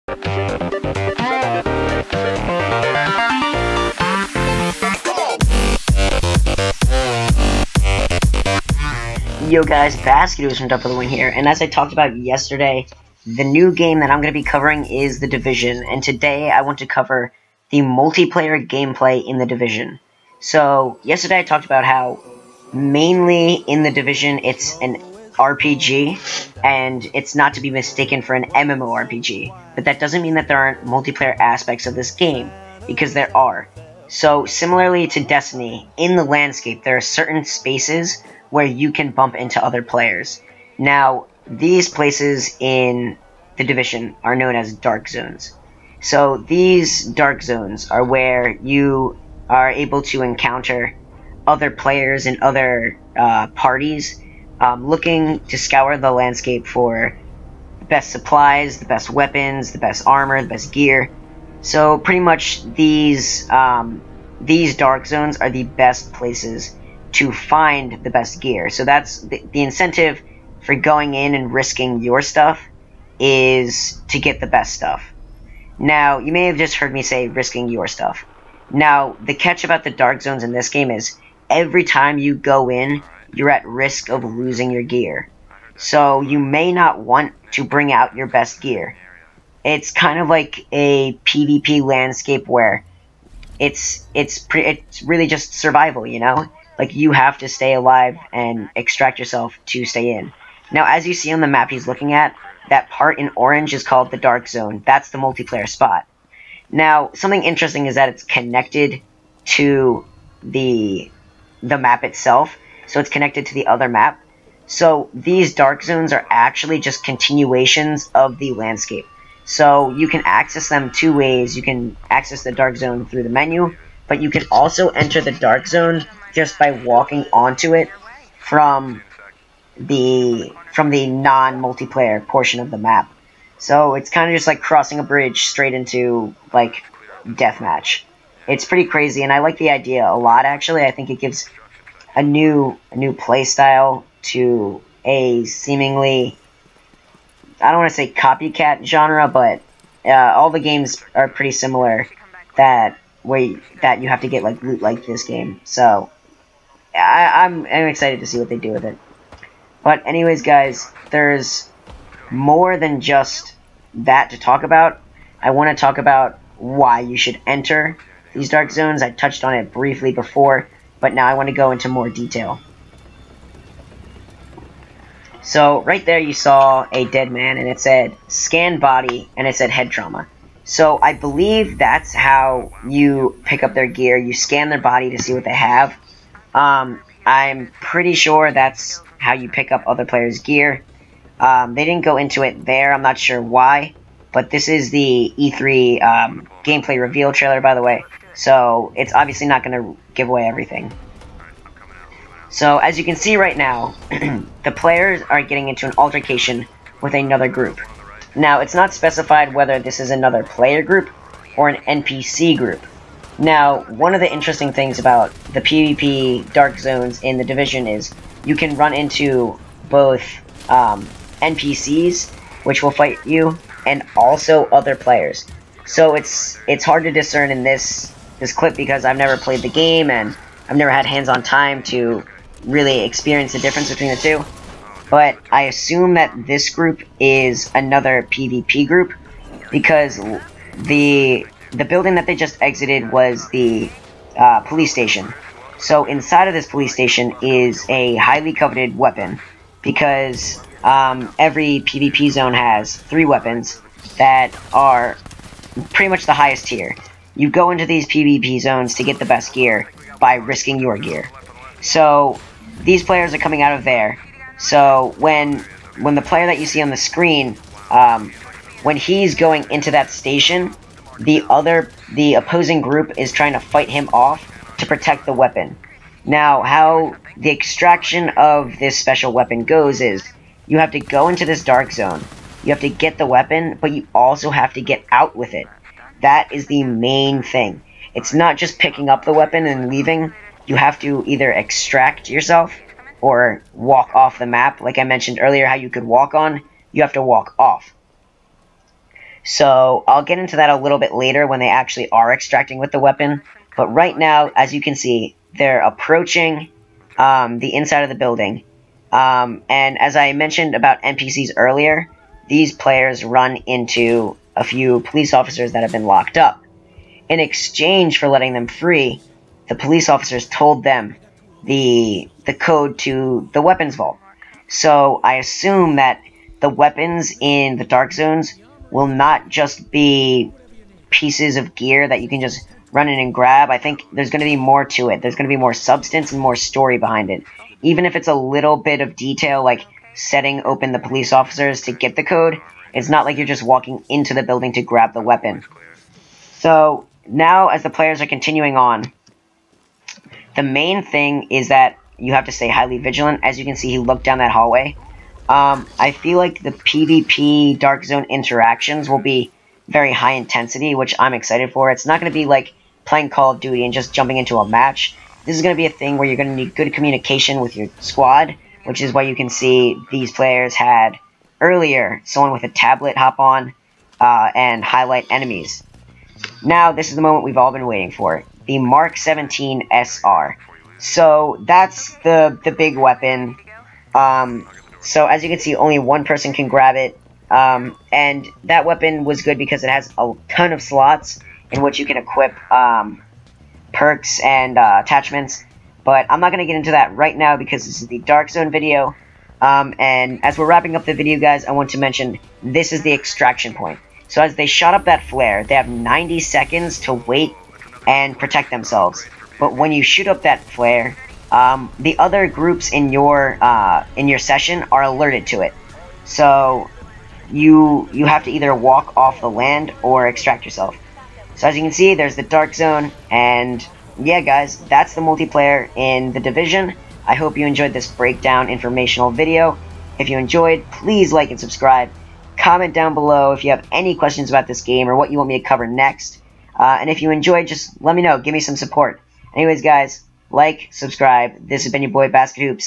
Yo guys, Basket from Double the Wing here, and as I talked about yesterday, the new game that I'm going to be covering is The Division, and today I want to cover the multiplayer gameplay in The Division. So, yesterday I talked about how mainly in The Division it's an RPG, and it's not to be mistaken for an MMORPG, but that doesn't mean that there aren't multiplayer aspects of this game, because there are. So, similarly to Destiny, in the landscape there are certain spaces where you can bump into other players. Now, these places in The Division are known as dark zones. So these dark zones are where you are able to encounter other players and other parties looking to scour the landscape for the best supplies, the best weapons, the best armor, the best gear. So pretty much these dark zones are the best places to find the best gear. So that's the incentive for going in and risking your stuff is to get the best stuff. Now, you may have just heard me say risking your stuff. Now, the catch about the dark zones in this game is every time you go in, you're at risk of losing your gear. So you may not want to bring out your best gear. It's kind of like a PvP landscape where it's really just survival, you know? Like, you have to stay alive and extract yourself to stay in. Now, as you see on the map he's looking at, that part in orange is called the Dark Zone. That's the multiplayer spot. Now, something interesting is that it's connected to the map itself. So it's connected to the other map. So these Dark Zones are actually just continuations of the landscape. So you can access them two ways. You can access the Dark Zone through the menu, but you can also enter the Dark Zone just by walking onto it from the non-multiplayer portion of the map. So it's kind of just like crossing a bridge straight into, like, deathmatch. It's pretty crazy, and I like the idea a lot, actually. I think it gives a new play style to a seemingly, I don't want to say copycat genre, but all the games are pretty similar that you have to get like loot like this game. So I'm excited to see what they do with it. But anyways, guys, there's more than just that to talk about. I want to talk about why you should enter these dark zones. I touched on it briefly before, but now I want to go into more detail. So right there you saw a dead man, and it said scan body, and it said head trauma. So I believe that's how you pick up their gear. You scan their body to see what they have. I'm pretty sure that's how you pick up other players' gear. They didn't go into it there. I'm not sure why. But this is the E3 gameplay reveal trailer, by the way. So it's obviously not going to give away everything. So as you can see right now, the players are getting into an altercation with another group. Now, it's not specified whether this is another player group or an NPC group. Now, one of the interesting things about the PvP dark zones in The Division is you can run into both NPCs, which will fight you, and also other players. So it's hard to discern in this clip because I've never played the game and I've never had hands-on time to really experience the difference between the two. But I assume that this group is another PvP group because the building that they just exited was the police station. So inside of this police station is a highly coveted weapon because every PvP zone has 3 weapons that are pretty much the highest tier. You go into these PvP zones to get the best gear by risking your gear. So these players are coming out of there. So when the player that you see on the screen, when he's going into that station, the opposing group is trying to fight him off to protect the weapon. Now, how the extraction of this special weapon goes is you have to go into this dark zone, you have to get the weapon, but you also have to get out with it. That is the main thing. It's not just picking up the weapon and leaving. You have to either extract yourself or walk off the map. Like I mentioned earlier, how you could walk on, you have to walk off. So I'll get into that a little bit later when they actually are extracting with the weapon. But right now, as you can see, they're approaching the inside of the building. And as I mentioned about NPCs earlier, these players run into a few police officers that have been locked up. In exchange for letting them free, the police officers told them the code to the weapons vault. So I assume that the weapons in the dark zones will not just be pieces of gear that you can just run in and grab. I think there's going to be more to it. There's going to be more substance and more story behind it. Even if it's a little bit of detail, like setting open the police officers to get the code, it's not like you're just walking into the building to grab the weapon. So now, as the players are continuing on, the main thing is that you have to stay highly vigilant. As you can see, he looked down that hallway. I feel like the PvP Dark Zone interactions will be very high intensity, which I'm excited for. It's not going to be like playing Call of Duty and just jumping into a match. This is going to be a thing where you're going to need good communication with your squad, which is why you can see these players had earlier someone with a tablet hop on and highlight enemies. Now, this is the moment we've all been waiting for. The Mark 17 SR. So, that's the big weapon. So, as you can see, only one person can grab it. And that weapon was good because it has a ton of slots in which you can equip perks and attachments. But I'm not going to get into that right now because this is the Dark Zone video. And as we're wrapping up the video, guys, I want to mention this is the extraction point. So as they shot up that flare, they have 90 seconds to wait and protect themselves. But when you shoot up that flare, the other groups in your session are alerted to it. So you have to either walk off the land or extract yourself. So as you can see, there's the Dark Zone, and yeah, guys, that's the multiplayer in The Division. I hope you enjoyed this breakdown informational video. If you enjoyed, please like and subscribe. Comment down below if you have any questions about this game or what you want me to cover next. And if you enjoyed, just let me know. Give me some support. Anyways, guys, like, subscribe. This has been your boy, Basket Hoops.